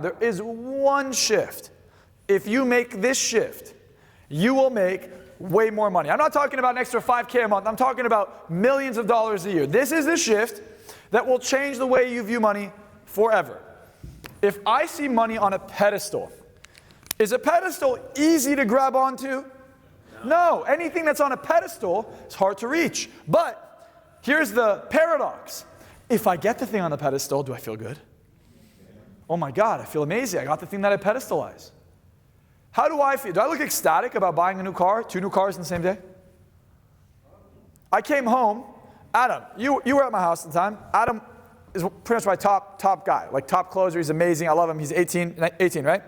There is one shift. If you make this shift, you will make way more money. I'm not talking about an extra $5K a month. I'm talking about millions of dollars a year. This is the shift that will change the way you view money forever. If I see money on a pedestal, is a pedestal easy to grab onto? No. Anything that's on a pedestal is hard to reach. But here's the paradox. If I get the thing on the pedestal, do I feel good? Oh my God, I feel amazing. I got the thing that I pedestalize. How do I feel? Do I look ecstatic about buying a new car, 2 new cars in the same day? I came home. Adam, you were at my house at the time. Adam is pretty much my top guy, like top closer. He's amazing. I love him. He's 18, right?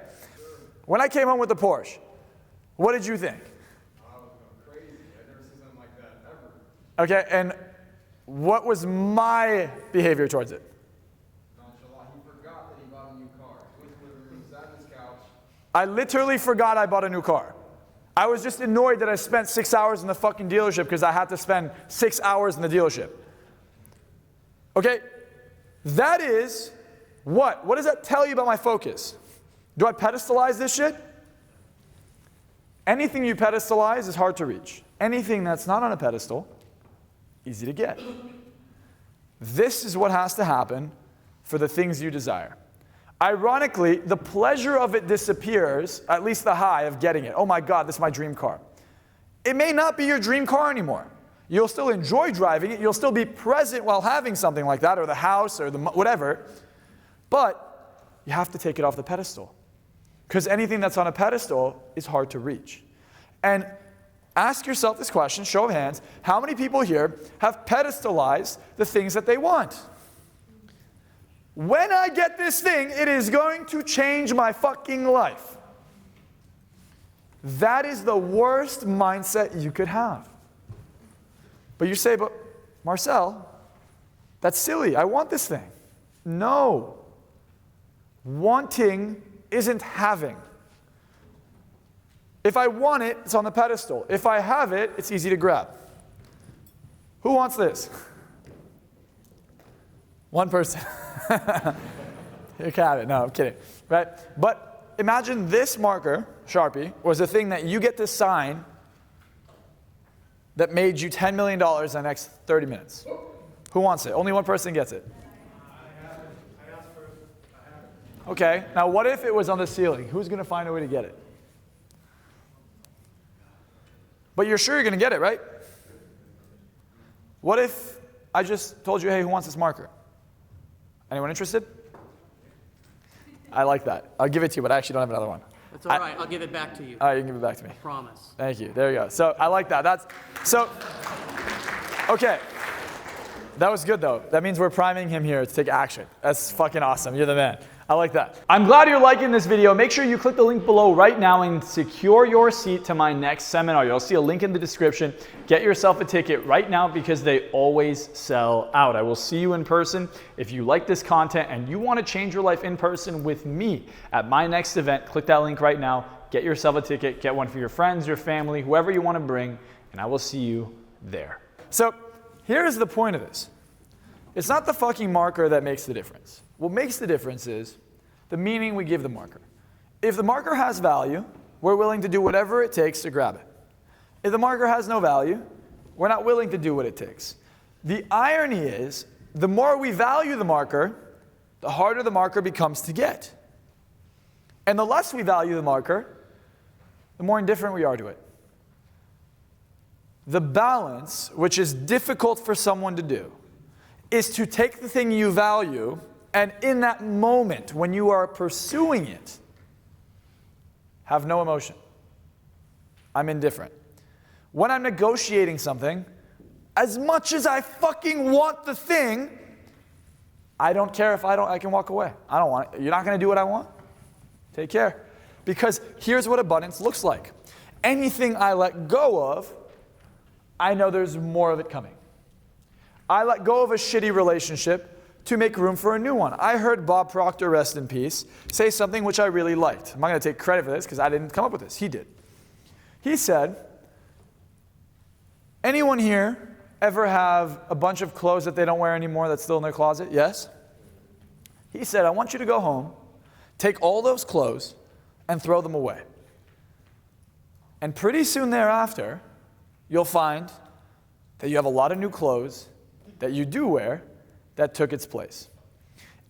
When I came home with the Porsche, what did you think? I was going crazy. I've never seen something like that ever. Okay, and what was my behavior towards it? I literally forgot I bought a new car. I was just annoyed that I spent 6 hours in the fucking dealership because I had to spend 6 hours in the dealership. Okay? That is what? What does that tell you about my focus? Do I pedestalize this shit? Anything you pedestalize is hard to reach. Anything that's not on a pedestal, easy to get. This is what has to happen for the things you desire. Ironically, the pleasure of it disappears, at least the high of getting it. Oh my God, this is my dream car. It may not be your dream car anymore. You'll still enjoy driving it. You'll still be present while having something like that, or the house, or the whatever. But you have to take it off the pedestal. Because anything that's on a pedestal is hard to reach. And ask yourself this question, show of hands, how many people here have pedestalized the things that they want? When I get this thing, it is going to change my fucking life. That is the worst mindset you could have. But you say, but Marcel, that's silly. I want this thing. No. Wanting isn't having. If I want it, it's on the pedestal. If I have it, it's easy to grab. Who wants this? One person. You can have it. No, I'm kidding. Right? But imagine this marker, Sharpie, was a thing that you get to sign that made you $10 million in the next 30 minutes. Who wants it? Only one person gets it. I have it. I asked for it. I have it. Okay. Now what if it was on the ceiling? Who's going to find a way to get it? But you're sure you're going to get it, right? What if I just told you, hey, who wants this marker? Anyone interested? I like that. I'll give it to you, but I actually don't have another one. That's all right. I'll give it back to you. All right, you can give it back to me. I promise. Thank you. There you go. So I like that. Okay. That was good, though. That means we're priming him here to take action. That's fucking awesome. You're the man. I like that. I'm glad you're liking this video. Make sure you click the link below right now and secure your seat to my next seminar. You'll see a link in the description. Get yourself a ticket right now because they always sell out. I will see you in person. If you like this content and you want to change your life in person with me at my next event, click that link right now. Get yourself a ticket. Get one for your friends, your family, whoever you want to bring, and I will see you there. So here's the point of this. It's not the fucking marker that makes the difference. What makes the difference is the meaning we give the marker. If the marker has value, we're willing to do whatever it takes to grab it. If the marker has no value, we're not willing to do what it takes. The irony is, the more we value the marker, the harder the marker becomes to get. And the less we value the marker, the more indifferent we are to it. The balance, which is difficult for someone to do, is to take the thing you value and in that moment when you are pursuing it, have no emotion. I'm indifferent. When I'm negotiating something, as much as I fucking want the thing, I don't care if I can walk away. I don't want it. You're not going to do what I want? Take care. Because here's what abundance looks like. Anything I let go of, I know there's more of it coming. I let go of a shitty relationship to make room for a new one. I heard Bob Proctor, rest in peace, say something which I really liked. I'm not going to take credit for this because I didn't come up with this. He did. He said, anyone here ever have a bunch of clothes that they don't wear anymore that's still in their closet? Yes? He said, I want you to go home, take all those clothes and throw them away. And pretty soon thereafter, you'll find that you have a lot of new clothes that you do wear that took its place.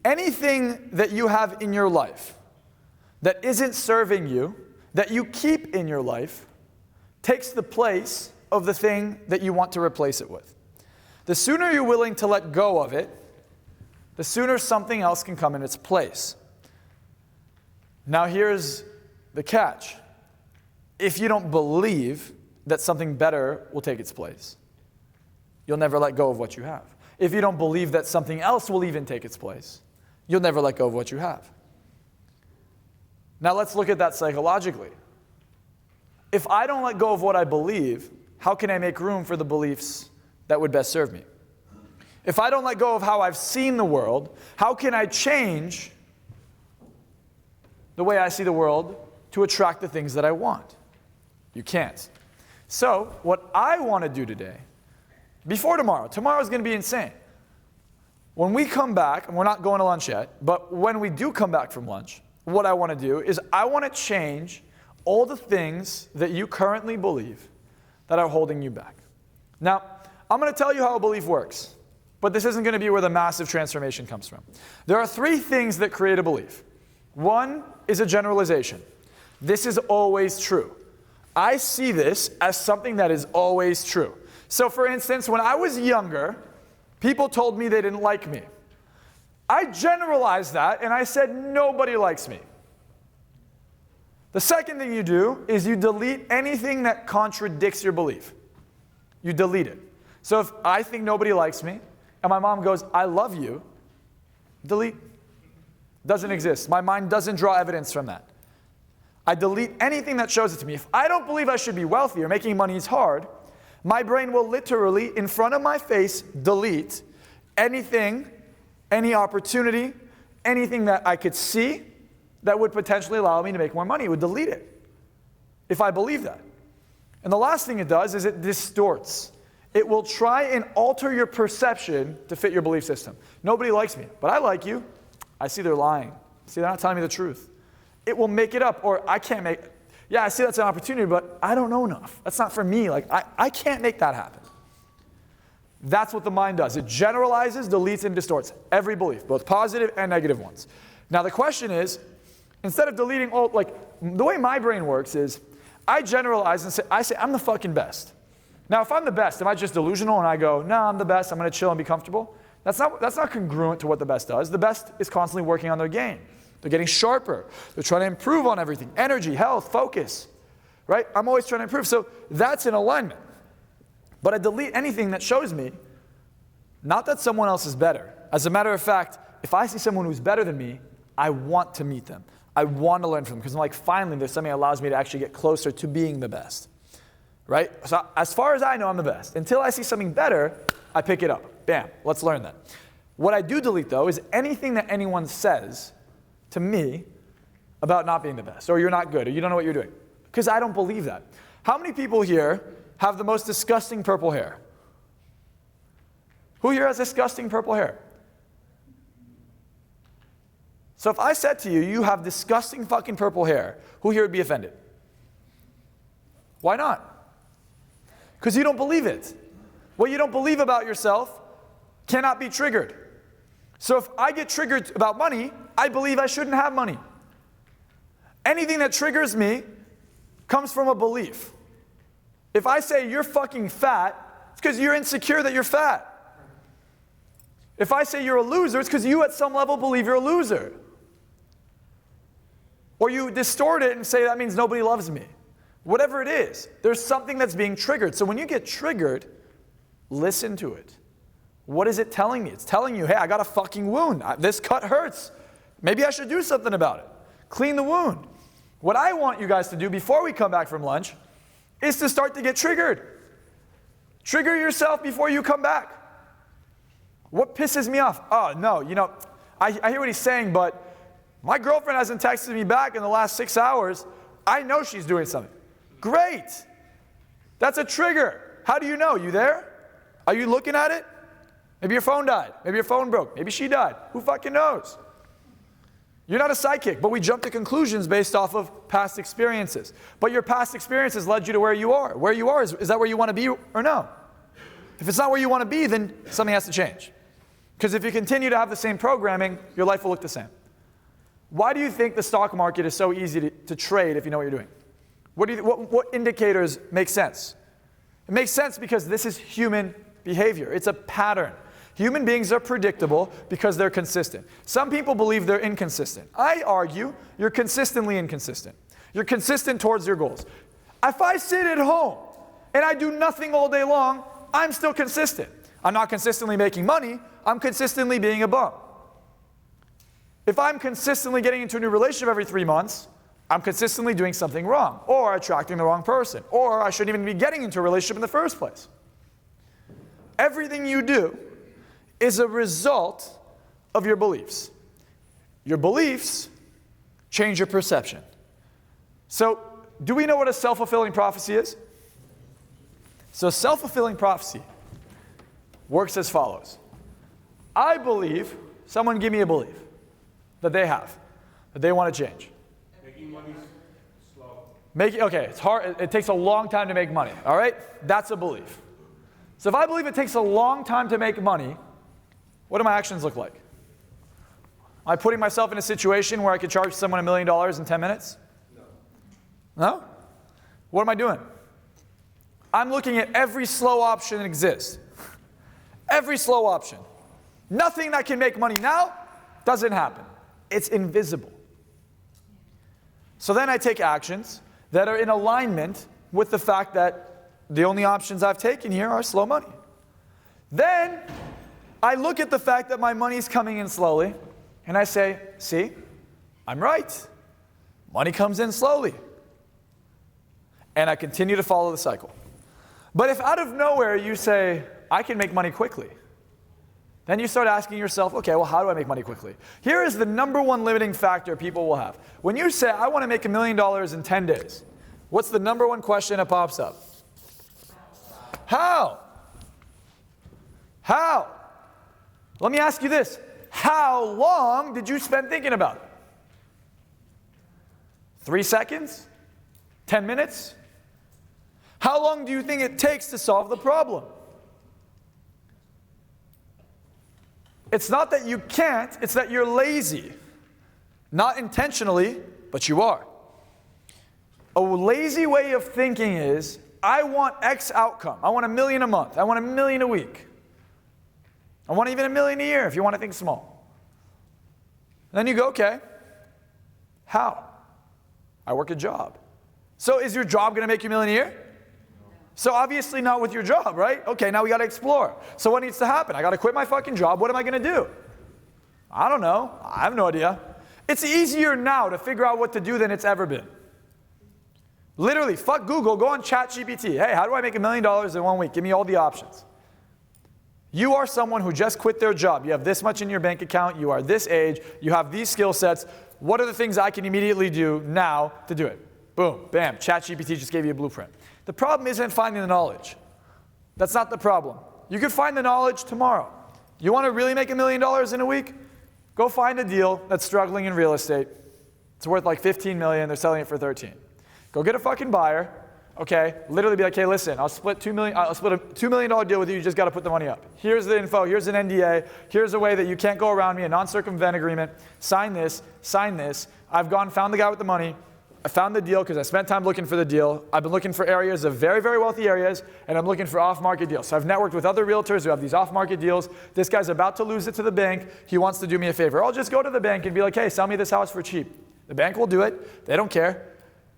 Anything that you have in your life that isn't serving you, that you keep in your life, takes the place of the thing that you want to replace it with. The sooner you're willing to let go of it, the sooner something else can come in its place. Now here's the catch. If you don't believe that something better will take its place, you'll never let go of what you have. If you don't believe that something else will even take its place, you'll never let go of what you have. Now let's look at that psychologically. If I don't let go of what I believe, how can I make room for the beliefs that would best serve me? If I don't let go of how I've seen the world, how can I change the way I see the world to attract the things that I want? You can't. So what I want to do today, before tomorrow's going to be insane. When we come back, and we're not going to lunch yet, but when we do come back from lunch, what I want to do is I want to change all the things that you currently believe that are holding you back. Now, I'm going to tell you how a belief works, but this isn't going to be where the massive transformation comes from. There are three things that create a belief. One is a generalization. This is always true. I see this as something that is always true. So for instance, when I was younger, people told me they didn't like me. I generalized that and I said, nobody likes me. The second thing you do is you delete anything that contradicts your belief. You delete it. So if I think nobody likes me and my mom goes, I love you, delete. Doesn't exist. My mind doesn't draw evidence from that. I delete anything that shows it to me. If I don't believe I should be wealthy or making money is hard, my brain will literally, in front of my face, delete anything, any opportunity, anything that I could see that would potentially allow me to make more money. It would delete it if I believe that. And the last thing it does is it distorts. It will try and alter your perception to fit your belief system. Nobody likes me, but I like you. I see they're lying. See, they're not telling me the truth. It will make it up, or I can't make it. Yeah, I see that's an opportunity, but I don't know enough. That's not for me. Like, I can't make that happen. That's what the mind does. It generalizes, deletes, and distorts every belief, both positive and negative ones. Now the question is, instead of deleting all, like, the way my brain works is, I generalize and say, I'm the fucking best. Now if I'm the best, am I just delusional and I go, no, I'm the best, I'm going to chill and be comfortable? That's not congruent to what the best does. The best is constantly working on their game. They're getting sharper. They're trying to improve on everything. Energy, health, focus. Right? I'm always trying to improve. So that's in alignment. But I delete anything that shows me, not that someone else is better. As a matter of fact, if I see someone who's better than me, I want to meet them. I want to learn from them. Because I'm like, finally, there's something that allows me to actually get closer to being the best. Right? So as far as I know, I'm the best. Until I see something better, I pick it up. Bam, let's learn that. What I do delete, though, is anything that anyone says to me about not being the best, or you're not good, or you don't know what you're doing. Because I don't believe that. How many people here have the most disgusting purple hair? Who here has disgusting purple hair? So if I said to you, you have disgusting fucking purple hair, who here would be offended? Why not? Because you don't believe it. What you don't believe about yourself cannot be triggered. So if I get triggered about money, I believe I shouldn't have money. Anything that triggers me comes from a belief. If I say you're fucking fat, it's because you're insecure that you're fat. If I say you're a loser, it's because you at some level believe you're a loser. Or you distort it and say that means nobody loves me. Whatever it is, there's something that's being triggered. So when you get triggered, listen to it. What is it telling me? It's telling you, hey, I got a fucking wound. This cut hurts. Maybe I should do something about it. Clean the wound. What I want you guys to do before we come back from lunch is to start to get triggered. Trigger yourself before you come back. What pisses me off? Oh, no, I hear what he's saying, but my girlfriend hasn't texted me back in the last 6 hours. I know she's doing something. Great. That's a trigger. How do you know? You there? Are you looking at it? Maybe your phone died. Maybe your phone broke. Maybe she died. Who fucking knows? You're not a psychic, but we jump to conclusions based off of past experiences. But your past experiences led you to where you are. Where you are, is that where you want to be or no? If it's not where you want to be, then something has to change. Because if you continue to have the same programming, your life will look the same. Why do you think the stock market is so easy to trade if you know what you're doing? What indicators make sense? It makes sense because this is human behavior. It's a pattern. Human beings are predictable because they're consistent. Some people believe they're inconsistent. I argue you're consistently inconsistent. You're consistent towards your goals. If I sit at home and I do nothing all day long, I'm still consistent. I'm not consistently making money. I'm consistently being a bum. If I'm consistently getting into a new relationship every 3 months, I'm consistently doing something wrong, or attracting the wrong person, or I shouldn't even be getting into a relationship in the first place. Everything you do is a result of your beliefs. Your beliefs change your perception. So, do we know what a self-fulfilling prophecy is? So, self-fulfilling prophecy works as follows. I believe, someone give me a belief that they have, that they want to change. Making money slow. Okay, it's hard, it takes a long time to make money, all right? That's a belief. So if I believe it takes a long time to make money, what do my actions look like? Am I putting myself in a situation where I could charge someone $1 million in 10 minutes? No? What am I doing? I'm looking at every slow option that exists. Every slow option. Nothing that can make money now doesn't happen. It's invisible. So then I take actions that are in alignment with the fact that the only options I've taken here are slow money. Then I look at the fact that my money's coming in slowly, and I say, see, I'm right. Money comes in slowly. And I continue to follow the cycle. But if out of nowhere you say, I can make money quickly, then you start asking yourself, okay, well, how do I make money quickly? Here is the number one limiting factor people will have. When you say, I want to make $1 million in 10 days, what's the number one question that pops up? How? How? Let me ask you this. How long did you spend thinking about it? 3 seconds? 10 minutes? How long do you think it takes to solve the problem? It's not that you can't, it's that you're lazy. Not intentionally, but you are. A lazy way of thinking is, I want X outcome. I want $1 million a month. I want $1 million a week. I want even $1 million a year if you want to think small. Then you go, okay, how? I work a job. So is your job going to make you $1 million a year? So obviously not with your job, right? Okay, now we got to explore. So what needs to happen? I got to quit my fucking job. What am I going to do? I don't know. I have no idea. It's easier now to figure out what to do than it's ever been. Literally, fuck Google. Go on ChatGPT. Hey, how do I make $1 million in 1 week? Give me all the options. You are someone who just quit their job. You have this much in your bank account. You are this age. You have these skill sets. What are the things I can immediately do now to do it? Boom, bam. ChatGPT just gave you a blueprint. The problem isn't finding the knowledge. That's not the problem. You can find the knowledge tomorrow. You want to really make $1 million in a week? Go find a deal that's struggling in real estate. It's worth like $15 million. They're selling it for 13. Go get a fucking buyer. Okay, literally be like, hey, listen, I'll split a $2 million deal with you. You just got to put the money up. Here's the info. Here's an NDA. Here's a way that you can't go around me, a non-circumvent agreement. Sign this. Sign this. I've gone, found the guy with the money. I found the deal because I spent time looking for the deal. I've been looking for areas of very, very wealthy areas, and I'm looking for off-market deals. So I've networked with other realtors who have these off-market deals. This guy's about to lose it to the bank. He wants to do me a favor. I'll just go to the bank and be like, hey, sell me this house for cheap. The bank will do it. They don't care.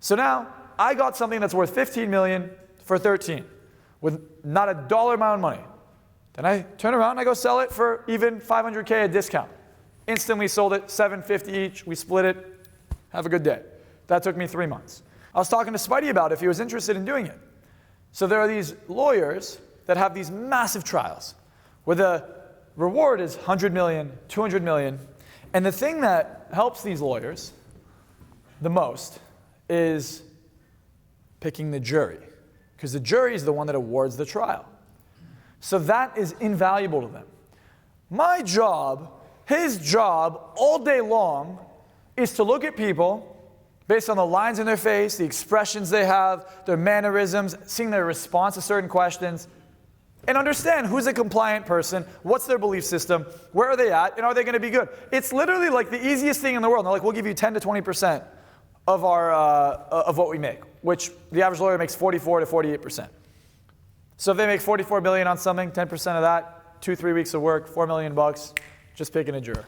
So now I got something that's worth $15 million for 13 with not a dollar of my own money. Then I turn around and I go sell it for even $500K a discount. Instantly sold it, $750 each. We split it. Have a good day. That took me 3 months. I was talking to Spidey about if he was interested in doing it. So there are these lawyers that have these massive trials where the reward is 100 million, 200 million. And the thing that helps these lawyers the most is picking the jury, because the jury is the one that awards the trial. So that is invaluable to them. My job, his job, all day long is to look at people based on the lines in their face, the expressions they have, their mannerisms, seeing their response to certain questions, and understand who's a compliant person, what's their belief system, where are they at, and are they going to be good? It's literally like the easiest thing in the world. And they're like, we'll give you 10 to 20% of of what we make, which the average lawyer makes 44 to 48%. So if they make 44 million on something, 10% of that, 2-3 weeks of work, $4 million bucks, just picking a juror.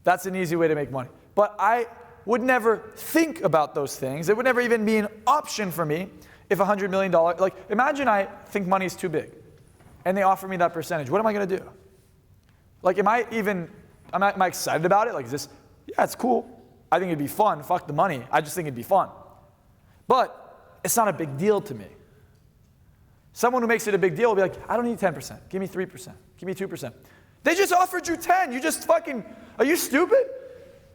That's an easy way to make money. But I would never think about those things. It would never even be an option for me if $100 million, like imagine I think money is too big and they offer me that percentage. What am I going to do? Like, am I excited about it? Like, is this, yeah, it's cool. I think it'd be fun. Fuck the money. I just think it'd be fun. But it's not a big deal to me. Someone who makes it a big deal will be like, I don't need 10%. Give me 3%. Give me 2%. They just offered you 10. You just fucking, are you stupid?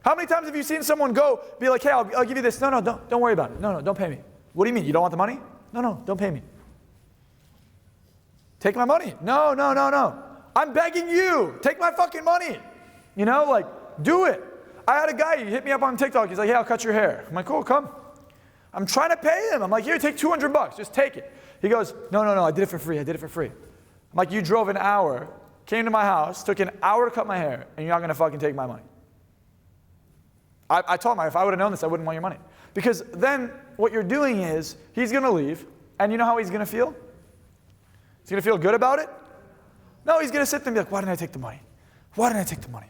How many times have you seen someone go, be like, hey, I'll give you this. No, don't worry about it. No, don't pay me. What do you mean? You don't want the money? No, don't pay me. Take my money. No. I'm begging you. Take my fucking money. You know, like, do it. I had a guy, he hit me up on TikTok. He's like, hey, I'll cut your hair. I'm like, cool, come. I'm trying to pay him. I'm like, here, take $200. Just take it. He goes, no, I did it for free. I'm like, you drove an hour, came to my house, took an hour to cut my hair, and you're not going to fucking take my money. I told him, if I would have known this, I wouldn't want your money. Because then what you're doing is, he's going to leave, and you know how he's going to feel? He's going to feel good about it? No, he's going to sit there and be like, why didn't I take the money? Why didn't I take the money?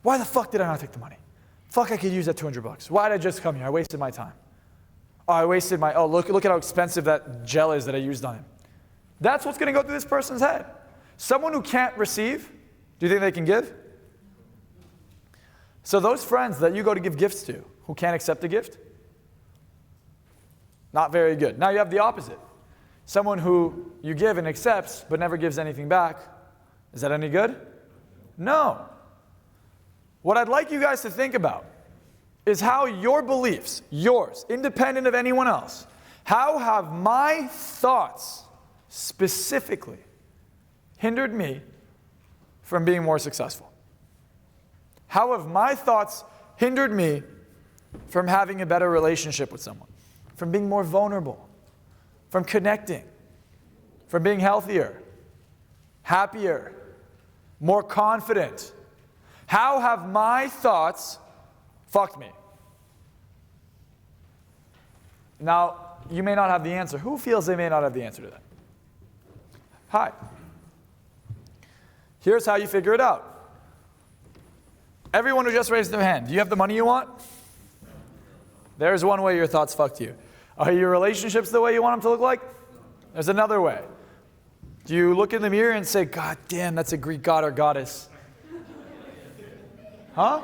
Why the fuck did I not take the money? Fuck, I could use that $200. Why did I just come here? I wasted my time. Oh, I wasted my, look at how expensive that gel is that I used on him. That's what's going to go through this person's head. Someone who can't receive, do you think they can give? So those friends that you go to give gifts to, who can't accept a gift, not very good. Now you have the opposite. Someone who you give and accepts, but never gives anything back. Is that any good? No. What I'd like you guys to think about is how your beliefs, yours, independent of anyone else, how have my thoughts specifically hindered me from being more successful? How have my thoughts hindered me from having a better relationship with someone, from being more vulnerable, from connecting, from being healthier, happier, more confident? How have my thoughts fucked me? Now, you may not have the answer. Who feels they may not have the answer to that? Hi. Here's how you figure it out. Everyone who just raised their hand, do you have the money you want? There's one way your thoughts fucked you. Are your relationships the way you want them to look like? There's another way. Do you look in the mirror and say, God damn, that's a Greek god or goddess? Huh?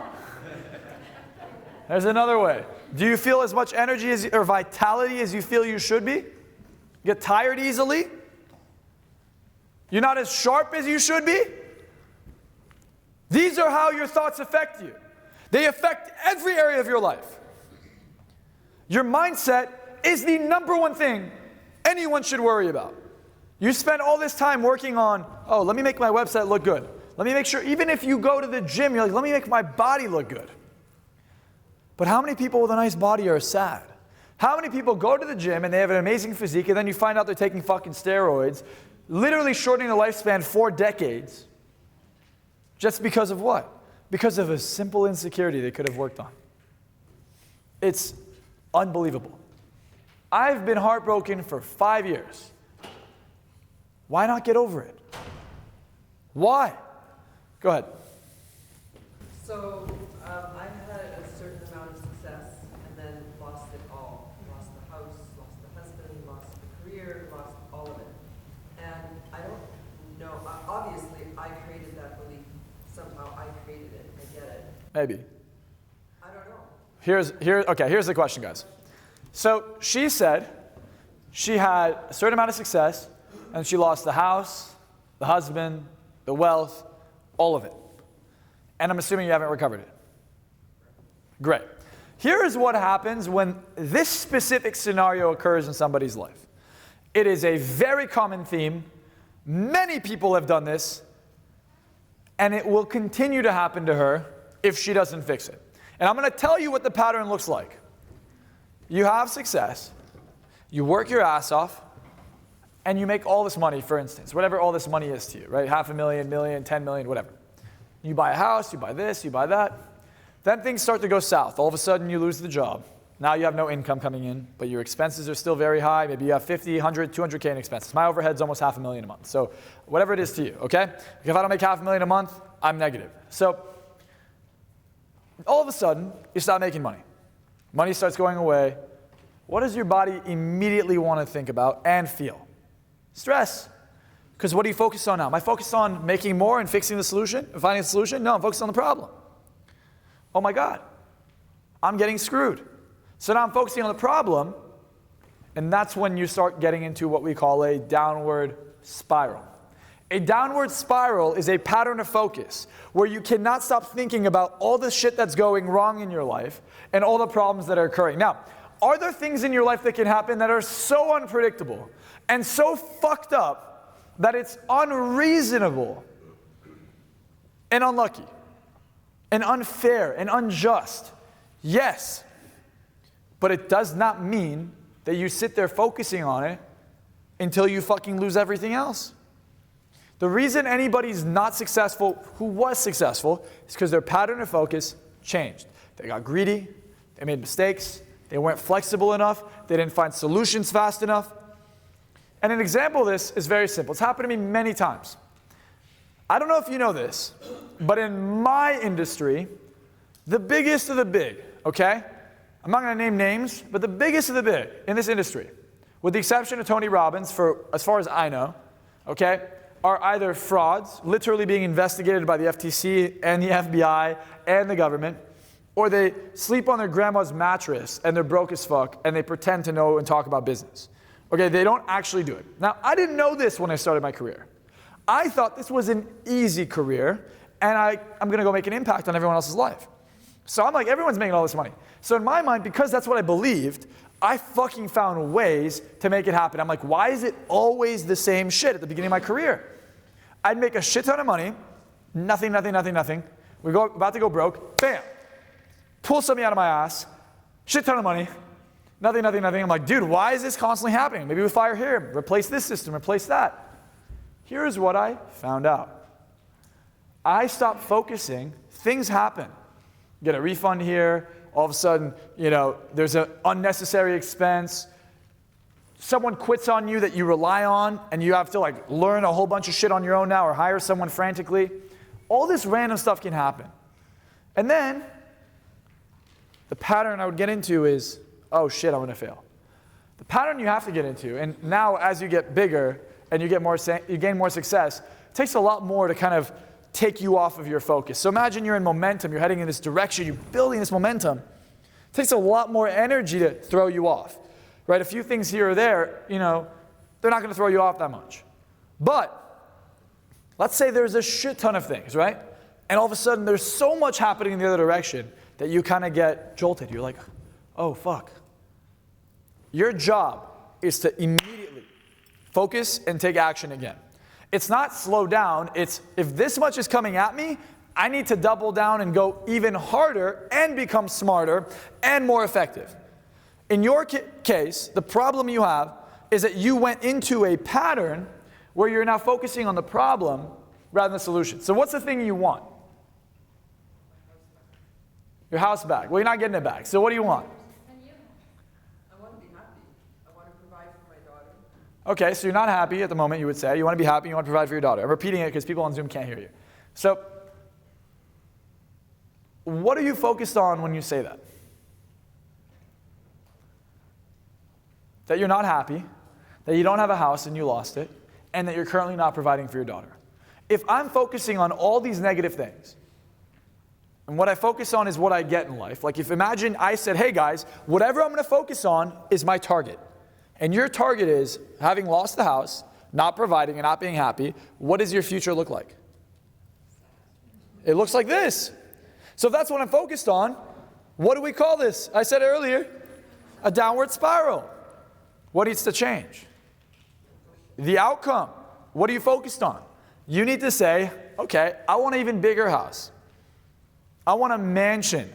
There's another way. Do you feel as much energy or vitality as you feel you should be? Get tired easily? You're not as sharp as you should be? These are how your thoughts affect you. They affect every area of your life. Your mindset is the number one thing anyone should worry about. You spend all this time working on, oh, let me make my website look good. Let me make sure, even if you go to the gym, you're like, let me make my body look good. But how many people with a nice body are sad? How many people go to the gym and they have an amazing physique and then you find out they're taking fucking steroids, literally shortening their lifespan 4 decades, just because of what? Because of a simple insecurity they could have worked on. It's unbelievable. I've been heartbroken for 5 years. Why not get over it? Why? Go ahead. So I've had a certain amount of success and then lost it all. Lost the house, lost the husband, lost the career, lost all of it. And I don't know, obviously I created that belief. Somehow I created it, I get it. Maybe. I don't know. Here's the question, guys. So she said she had a certain amount of success and she lost the house, the husband, the wealth, all of it. And I'm assuming you haven't recovered it. Great. Here is what happens when this specific scenario occurs in somebody's life. It is a very common theme. Many people have done this, and it will continue to happen to her if she doesn't fix it. And I'm going to tell you what the pattern looks like. You have success, you work your ass off, and you make all this money, for instance, whatever all this money is to you, right? $500,000, million, 10 million, whatever. You buy a house, you buy this, you buy that. Then things start to go south. All of a sudden, you lose the job. Now you have no income coming in, but your expenses are still very high. Maybe you have 50, 100, 200K in expenses. My overhead's almost $500,000 a month. So whatever it is to you, okay? If I don't make $500,000 a month, I'm negative. So all of a sudden, you stop making money. Money starts going away. What does your body immediately want to think about and feel? Stress. Because what do you focus on now? Am I focused on making more and fixing the solution, finding a solution? No, I'm focused on the problem. Oh my God, I'm getting screwed. So now I'm focusing on the problem, and that's when you start getting into what we call a downward spiral. A downward spiral is a pattern of focus where you cannot stop thinking about all the shit that's going wrong in your life and all the problems that are occurring. Now, are there things in your life that can happen that are so unpredictable and so fucked up that it's unreasonable and unlucky and unfair and unjust? Yes. But it does not mean that you sit there focusing on it until you fucking lose everything else. The reason anybody's not successful who was successful is because their pattern of focus changed. They got greedy, they made mistakes, they weren't flexible enough, they didn't find solutions fast enough. And an example of this is very simple. It's happened to me many times. I don't know if you know this, but in my industry, the biggest of the big, okay? I'm not going to name names, but the biggest of the big in this industry, with the exception of Tony Robbins, for as far as I know, okay, are either frauds, literally being investigated by the FTC and the FBI and the government, or they sleep on their grandma's mattress and they're broke as fuck and they pretend to know and talk about business. Okay, they don't actually do it. Now, I didn't know this when I started my career. I thought this was an easy career and I'm going to go make an impact on everyone else's life. So I'm like, everyone's making all this money. So in my mind, because that's what I believed, I fucking found ways to make it happen. I'm like, why is it always the same shit at the beginning of my career? I'd make a shit ton of money, nothing. We go about to go broke, bam, pull something out of my ass, shit ton of money, nothing. I'm like, dude, why is this constantly happening? Maybe we fire here, replace this system, replace that. Here's what I found out. I stopped focusing, things happen. Get a refund here, all of a sudden, there's an unnecessary expense. Someone quits on you that you rely on, and you have to learn a whole bunch of shit on your own now or hire someone frantically. All this random stuff can happen. And then, the pattern I would get into is, oh shit, I'm going to fail. The pattern you have to get into, and now as you get bigger and you gain more success, it takes a lot more to kind of take you off of your focus. So imagine you're in momentum, you're heading in this direction, you're building this momentum. It takes a lot more energy to throw you off, right? A few things here or there, they're not going to throw you off that much. But let's say there's a shit ton of things, right? And all of a sudden there's so much happening in the other direction that you kind of get jolted. You're like, oh fuck. Your job is to immediately focus and take action again. It's not slow down, it's if this much is coming at me, I need to double down and go even harder and become smarter and more effective. In your case, the problem you have is that you went into a pattern where you're now focusing on the problem rather than the solution. So what's the thing you want? Your house back. Well, you're not getting it back. So what do you want? I want to be happy. I want to provide for my daughter. Okay, so you're not happy at the moment, you would say. You want to be happy, you want to provide for your daughter. I'm repeating it because people on Zoom can't hear you. So, what are you focused on when you say that? That you're not happy, that you don't have a house and you lost it, and that you're currently not providing for your daughter. If I'm focusing on all these negative things, and what I focus on is what I get in life, like if imagine I said, hey guys, whatever I'm going to focus on is my target. And your target is, having lost the house, not providing and not being happy, what does your future look like? It looks like this. So if that's what I'm focused on, what do we call this? I said earlier, a downward spiral. What needs to change? The outcome. What are you focused on? You need to say, okay, I want an even bigger house. I want a mansion.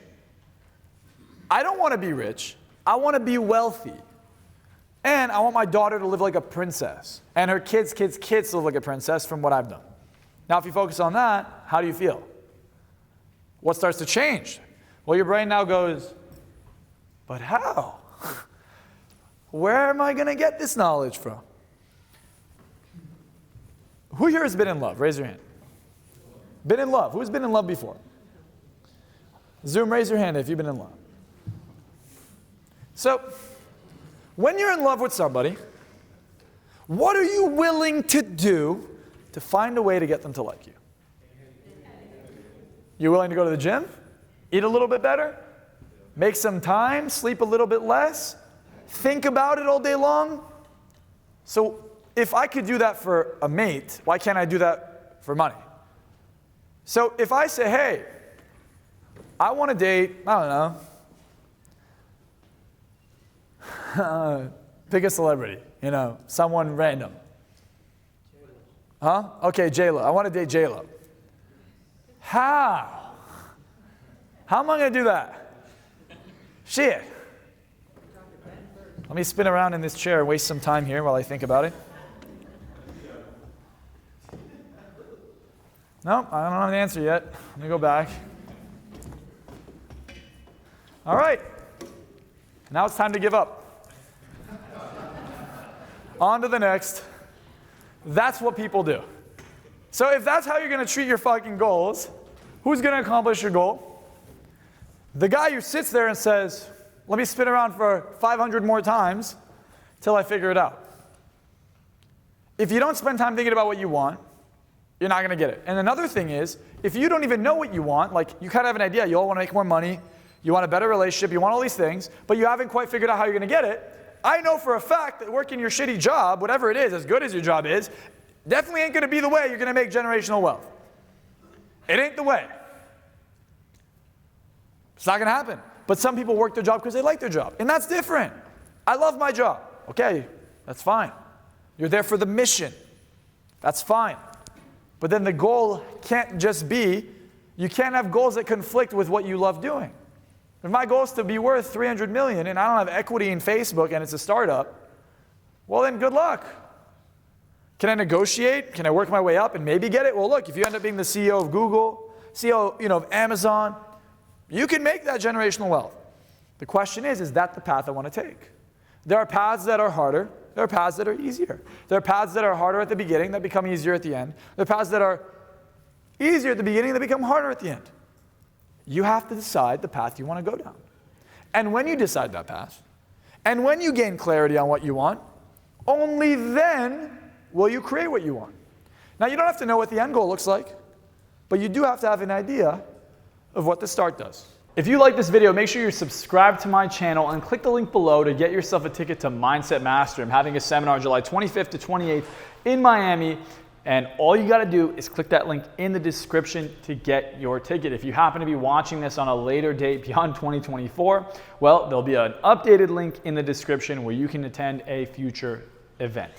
I don't want to be rich. I want to be wealthy. And I want my daughter to live like a princess. And her kids' kids' kids to live like a princess from what I've done. Now, if you focus on that, how do you feel? What starts to change? Well, your brain now goes, but how? Where am I going to get this knowledge from? Who here has been in love? Raise your hand. Been in love. Who's been in love before? Zoom, raise your hand if you've been in love. So, when you're in love with somebody, what are you willing to do to find a way to get them to like you? You're willing to go to the gym? Eat a little bit better? Make some time? Sleep a little bit less? Think about it all day long? So, if I could do that for a mate, why can't I do that for money? So, if I say, hey, I want to date, I don't know, pick a celebrity, someone random. Huh? Okay, J-Lo. I want to date J-Lo. How? How am I going to do that? Shit. Let me spin around in this chair and waste some time here while I think about it. Nope, I don't have an answer yet. Let me go back. All right. Now it's time to give up. On to the next. That's what people do. So if that's how you're going to treat your fucking goals, who's going to accomplish your goal? The guy who sits there and says, let me spin around for 500 more times till I figure it out. If you don't spend time thinking about what you want, you're not going to get it. And another thing is, if you don't even know what you want, like you kind of have an idea, you all want to make more money, you want a better relationship, you want all these things, but you haven't quite figured out how you're going to get it, I know for a fact that working your shitty job, whatever it is, as good as your job is, definitely ain't going to be the way you're going to make generational wealth. It ain't the way. It's not going to happen. But some people work their job because they like their job. And that's different. I love my job. Okay, that's fine. You're there for the mission. That's fine. But then the goal can't just be, you can't have goals that conflict with what you love doing. If my goal is to be worth 300 million and I don't have equity in Facebook and it's a startup, well then good luck. Can I negotiate? Can I work my way up and maybe get it? Well look, if you end up being the CEO of Google, CEO of Amazon, you can make that generational wealth. The question is that the path I want to take? There are paths that are harder. There are paths that are easier. There are paths that are harder at the beginning that become easier at the end. There are paths that are easier at the beginning that become harder at the end. You have to decide the path you want to go down. And when you decide that path, and when you gain clarity on what you want, only then will you create what you want. Now you don't have to know what the end goal looks like, but you do have to have an idea of what the start does. If you like this video, make sure you're subscribed to my channel and click the link below to get yourself a ticket to Mindset Mastery. I'm having a seminar July 25th to 28th in Miami, and all you gotta do is click that link in the description to get your ticket. If you happen to be watching this on a later date beyond 2024, well, there'll be an updated link in the description where you can attend a future event.